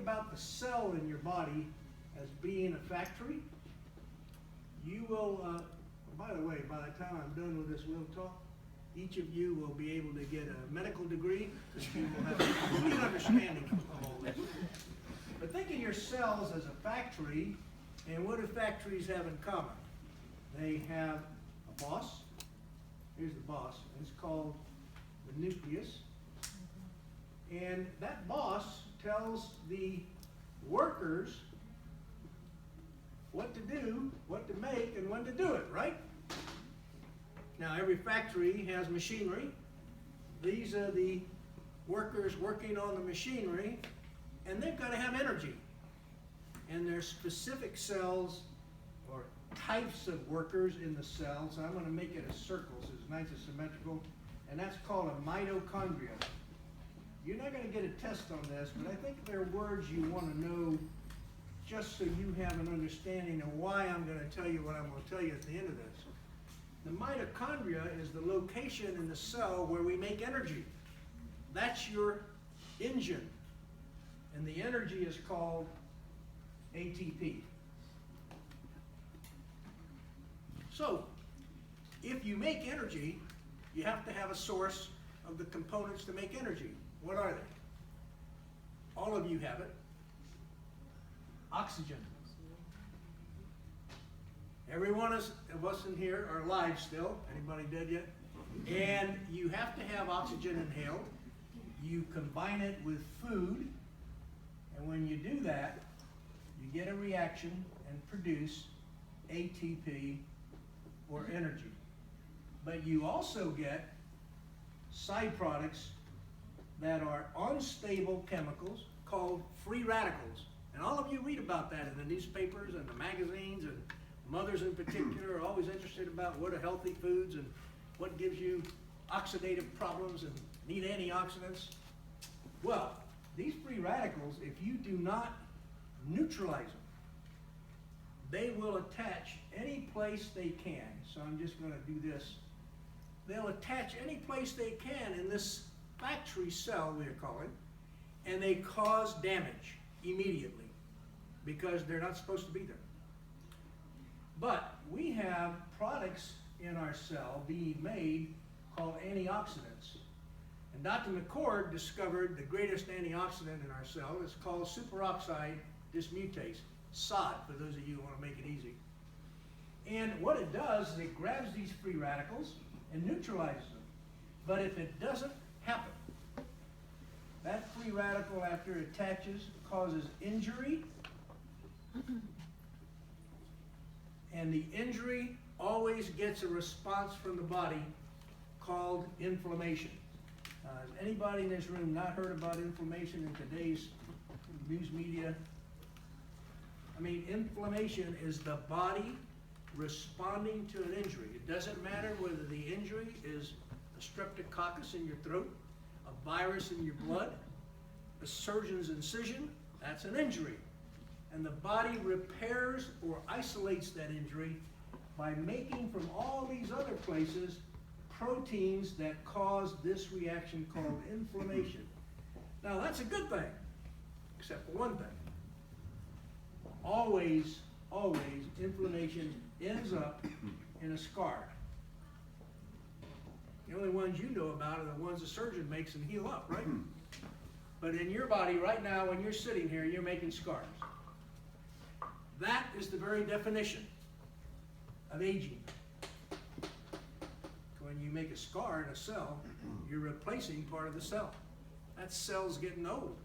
about the cell in your body as being a factory, you will, by the way, by the time I'm done with this little talk, each of you will be able to get a medical degree because you will have a complete understanding of all this. But think of your cells as a factory, and what do factories have in common? They have a boss. Here's the boss. It's called the nucleus. And that boss tells the workers what to do, what to make, and when to do it, right? Now, every factory has machinery. These are the workers working on the machinery, and they've got to have energy. And there's specific cells or types of workers in the cell. So I'm going to make it a circle so it's nice and symmetrical. And that's called a mitochondria. You're not going to get a test on this, but I think there are words you want to know just so you have an understanding of why I'm going to tell you what I'm going to tell you at the end of this. The mitochondria is the location in the cell where we make energy. That's your engine. And the energy is called ATP. So, if you make energy, you have to have a source of the components to make energy. What are they? All of you have it. Oxygen. Every one of us in here are alive still. Anybody dead yet? And you have to have oxygen inhaled. You combine it with food. And when you do that, you get a reaction and produce ATP or energy. But you also get side products that are unstable chemicals called free radicals. And all of you read about that in the newspapers and the magazines, and mothers in particular are always interested about what are healthy foods and what gives you oxidative problems and need antioxidants. Well, these free radicals, if you do not neutralize them, they will attach any place they can. So I'm just going to do this. They'll attach any place they can in this factory cell, we're calling, and they cause damage immediately because they're not supposed to be there. But we have products in our cell being made called antioxidants. And Dr. McCord discovered the greatest antioxidant in our cell. It's called superoxide dismutase, SOD, for those of you who want to make it easy. And what it does is it grabs these free radicals and neutralizes them. But if it doesn't happen, that free radical, after it attaches, causes injury. And the injury always gets a response from the body called inflammation. Has anybody in this room not heard about inflammation in today's news media? I mean, inflammation is the body responding to an injury. It doesn't matter whether the injury is a streptococcus in your throat, a virus in your blood, a surgeon's incision, that's an injury. And the body repairs or isolates that injury by making from all these other places proteins that cause this reaction called inflammation. Now that's a good thing, except for one thing. Always, inflammation ends up in a scar. The only ones you know about are the ones the surgeon makes and heal up, right? But in your body right now, when you're sitting here, you're making scars. That is the very definition of aging. When you make a scar in a cell, you're replacing part of the cell. That cell's getting old.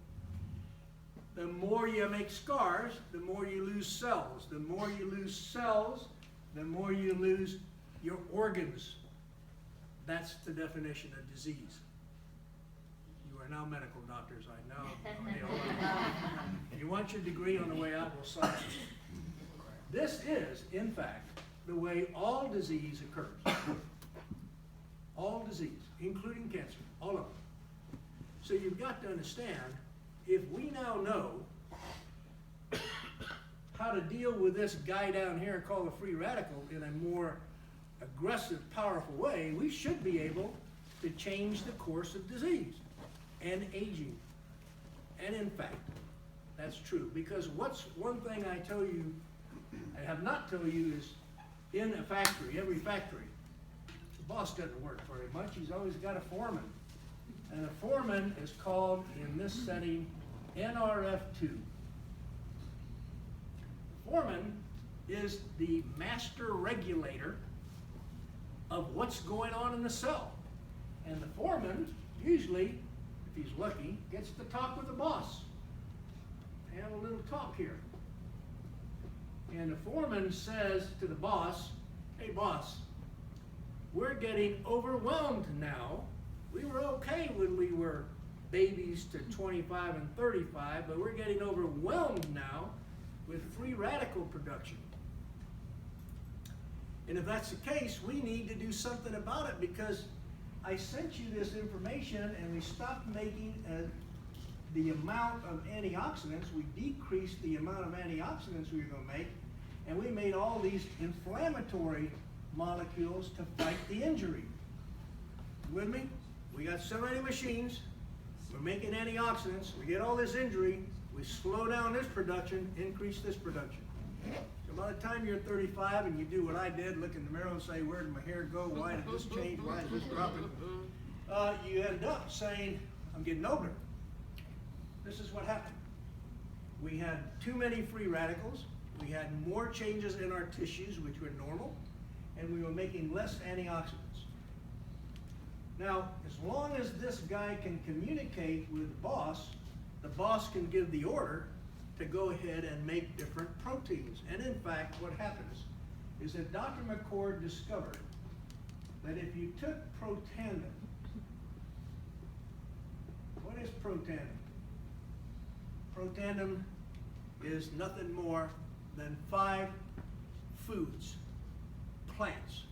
The more you make scars, the more you lose cells. The more you lose cells, the more you lose your organs. That's the definition of disease. You are now medical doctors, I know. If you want your degree on the way out, we'll sign it. This is, in fact, the way all disease occurs. All disease, including cancer, all of them. So you've got to understand, if we now know how to deal with this guy down here called a free radical in a more aggressive, powerful way, we should be able to change the course of disease and aging. And in fact, that's that's true, because what's one thing I have not told you is, in a factory, every factory, the boss doesn't work very much. He's always got a foreman. And a foreman is called, in this setting, NRF2. The foreman is the master regulator of what's going on in the cell. And the foreman, usually, if he's lucky, gets to talk with the boss. Have a little talk here. And the foreman says to the boss, hey boss, we're getting overwhelmed now. We were okay when we were babies to 25 and 35, but we're getting overwhelmed now with free radical production. And if that's the case, we need to do something about it, because I sent you this information and we stopped making the amount of antioxidants. We decreased the amount of antioxidants we were going to make, and we made all these inflammatory molecules to fight the injury. You with me? We got so many machines, we're making antioxidants, we get all this injury, we slow down this production, increase this production. So by the time you're 35 and you do what I did, look in the mirror and say, where did my hair go? Why did this change? Why is this dropping? You end up saying, I'm getting older. This is what happened. We had too many free radicals, we had more changes in our tissues, which were normal, and we were making less antioxidants. Now, as long as this guy can communicate with the boss can give the order to go ahead and make different proteins. And in fact, what happens is that Dr. McCord discovered that if you took Protandim, what is Protandim? Protandim is nothing more than 5 foods, plants,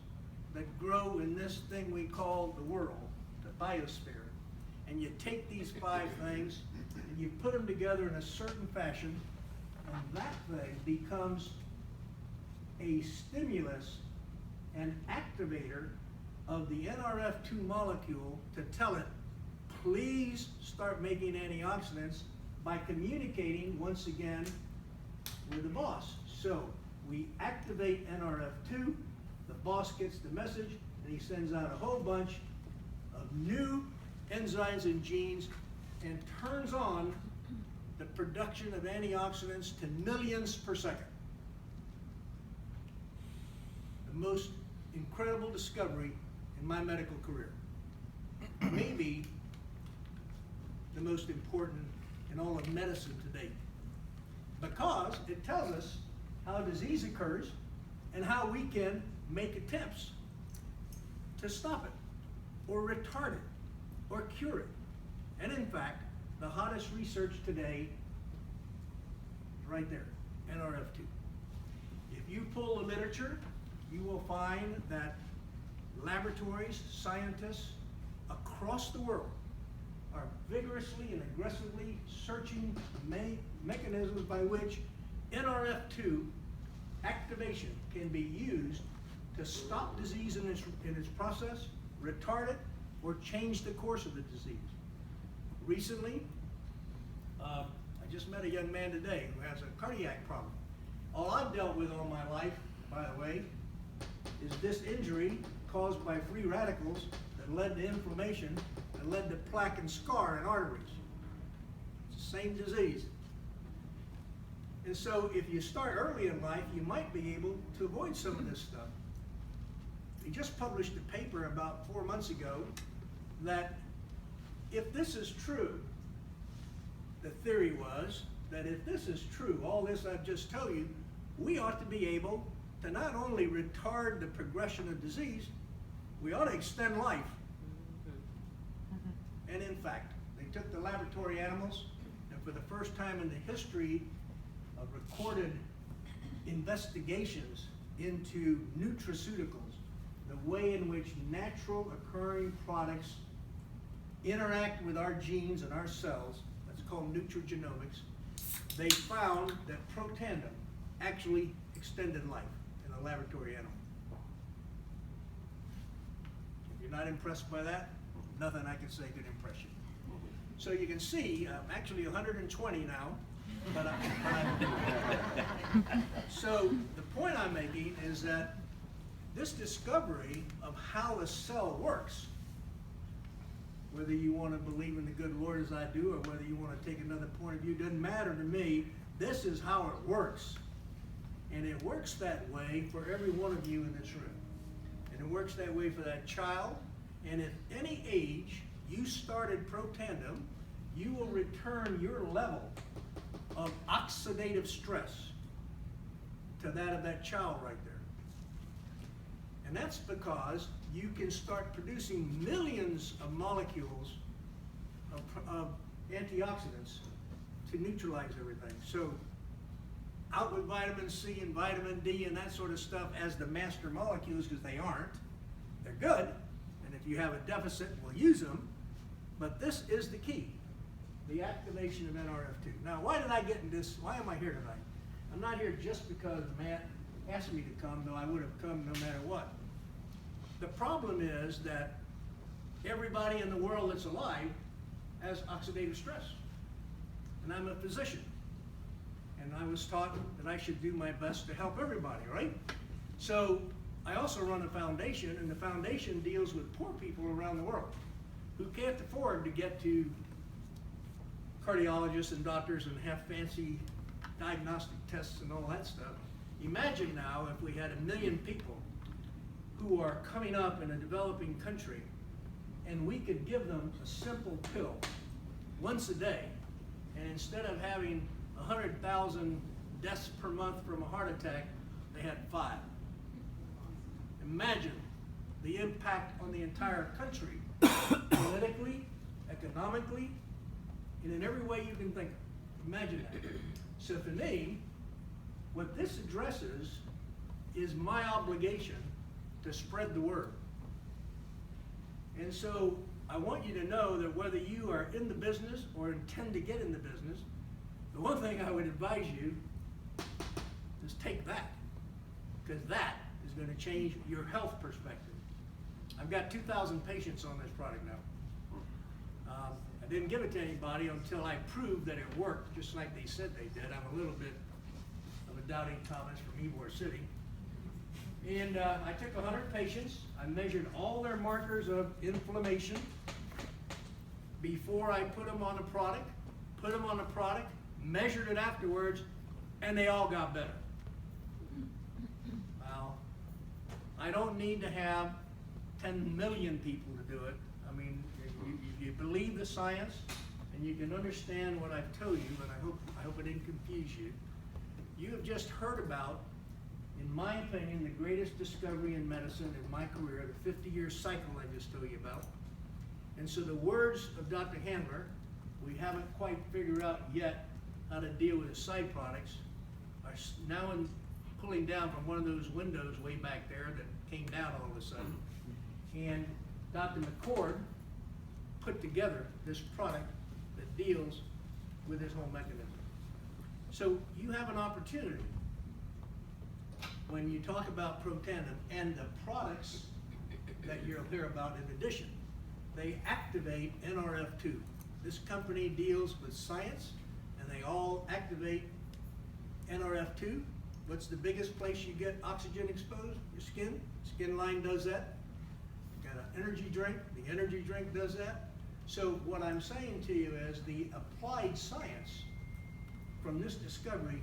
that grow in this thing we call the world, the biosphere. And you take these 5 things and you put them together in a certain fashion, and that thing becomes a stimulus and activator of the NRF2 molecule to tell it, please start making antioxidants, by communicating once again with the boss. So we activate NRF2, the boss gets the message, and he sends out a whole bunch of new enzymes and genes and turns on the production of antioxidants to millions per second. The most incredible discovery in my medical career. Maybe the most important in all of medicine to date, because it tells us how disease occurs and how we can make attempts to stop it or retard it or cure it. And in fact, the hottest research today is right there, NRF2. If you pull the literature, you will find that laboratories, scientists across the world are vigorously and aggressively searching mechanisms by which NRF2 activation can be used to stop disease in its process, retard it, or change the course of the disease. Recently, I just met a young man today who has a cardiac problem. All I've dealt with all my life, by the way, is this injury caused by free radicals that led to inflammation, that led to plaque and scar in arteries. It's the same disease. And so if you start early in life, you might be able to avoid some of this stuff. We just published a paper about 4 months ago that if this is true, the theory was that if this is true, all this I've just told you, we ought to be able to not only retard the progression of disease, we ought to extend life. And in fact, they took the laboratory animals, and for the first time in the history of recorded investigations into nutraceuticals, the way in which natural occurring products interact with our genes and our cells, that's called nutrigenomics, they found that Protandim actually extended life in a laboratory animal. If you're not impressed by that, nothing I can say could impress you. So you can see, I'm actually 120 now, So the point I'm making is that this discovery of how a cell works, whether you want to believe in the good Lord as I do, or whether you want to take another point of view, doesn't matter to me. This is how it works. And it works that way for every one of you in this room. And it works that way for that child. And at any age you started Protandim, you will return your level of oxidative stress to that of that child right there. And that's because you can start producing millions of molecules of antioxidants to neutralize everything. So out with vitamin C and vitamin D and that sort of stuff as the master molecules, because they aren't. They're good, and if you have a deficit, we'll use them. But this is the key, the activation of NRF2. Now, why did I get in this? Why am I here tonight? I'm not here just because Matt asked me to come, though I would have come no matter what. The problem is that everybody in the world that's alive has oxidative stress. And I'm a physician. And I was taught that I should do my best to help everybody, right? So I also run a foundation, and the foundation deals with poor people around the world who can't afford to get to cardiologists and doctors and have fancy diagnostic tests and all that stuff. Imagine now if we had 1 million people who are coming up in a developing country, and we could give them a simple pill once a day, and instead of having 100,000 deaths per month from a heart attack, they had 5. Imagine the impact on the entire country, politically, economically, and in every way you can think of. Imagine that. So for me, what this addresses is my obligation to spread the word. And so I want you to know that whether you are in the business or intend to get in the business, the one thing I would advise you is take that, because that is going to change your health perspective. I've got 2,000 patients on this product now. I didn't give it to anybody until I proved that it worked, just like they said they did. I'm a little bit of a doubting Thomas from Ybor City. And I took 100 patients. I measured all their markers of inflammation before I put them on a product, measured it afterwards, and they all got better. Well, I don't need to have 10 million people to do it. I mean, if you believe the science and you can understand what I've told you, and I hope it didn't confuse you, you have just heard about, in my opinion, the greatest discovery in medicine in my career, the 50-year cycle I just told you about. And so the words of Dr. Handler, we haven't quite figured out yet how to deal with his side products, are now pulling down from one of those windows way back there that came down all of a sudden. And Dr. McCord put together this product that deals with this whole mechanism. So you have an opportunity when you talk about Protandim and the products that you'll hear about in addition. They activate NRF2. This company deals with science, and they all activate NRF2. What's the biggest place you get oxygen exposed? Your skin. Skin line does that. You got an energy drink. The energy drink does that. So what I'm saying to you is the applied science from this discovery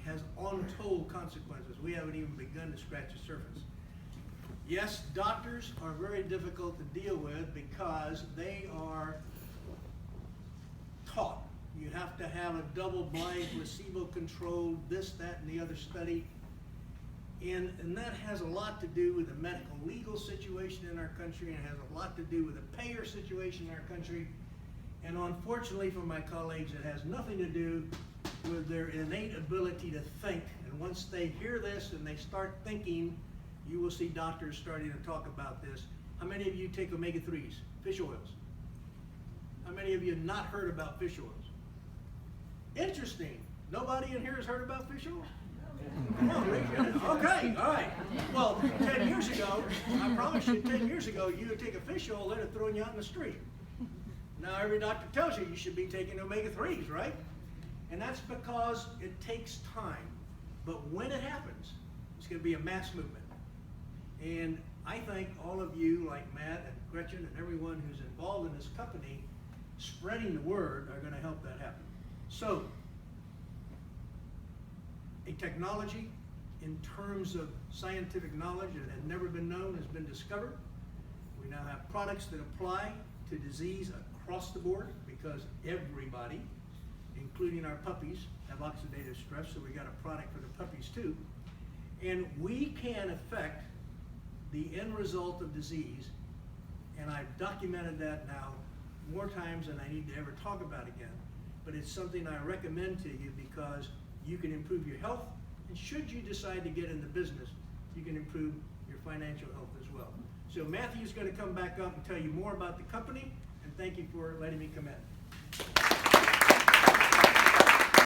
has untold consequences. We haven't even begun to scratch the surface. Yes, doctors are very difficult to deal with because they are taught. You have to have a double-blind, placebo-controlled, this, that, and the other study. And that has a lot to do with the medical legal situation in our country, and it has a lot to do with the payer situation in our country. And unfortunately for my colleagues, it has nothing to do with their innate ability to think. And once they hear this and they start thinking, you will see doctors starting to talk about this. How many of you take omega-3s, fish oils? How many of you have not heard about fish oils? Interesting. Nobody in here has heard about fish oils? Come on, raise your hand. Okay, all right. Well, 10 years ago, I promise you, 10 years ago, you would take a fish oil, they'd have thrown you out in the street. Now every doctor tells you you should be taking omega-3s, right? And that's because it takes time. But when it happens, it's going to be a mass movement. And I think all of you, like Matt and Gretchen and everyone who's involved in this company, spreading the word are going to help that happen. So, a technology in terms of scientific knowledge that had never been known has been discovered. We now have products that apply to disease across the board because everybody, including our puppies, have oxidative stress, so we got a product for the puppies too. And we can affect the end result of disease, and I've documented that now more times than I need to ever talk about again, but it's something I recommend to you because you can improve your health, and should you decide to get into business, you can improve your financial health as well. So Matthew's going to come back up and tell you more about the company, and thank you for letting me come in.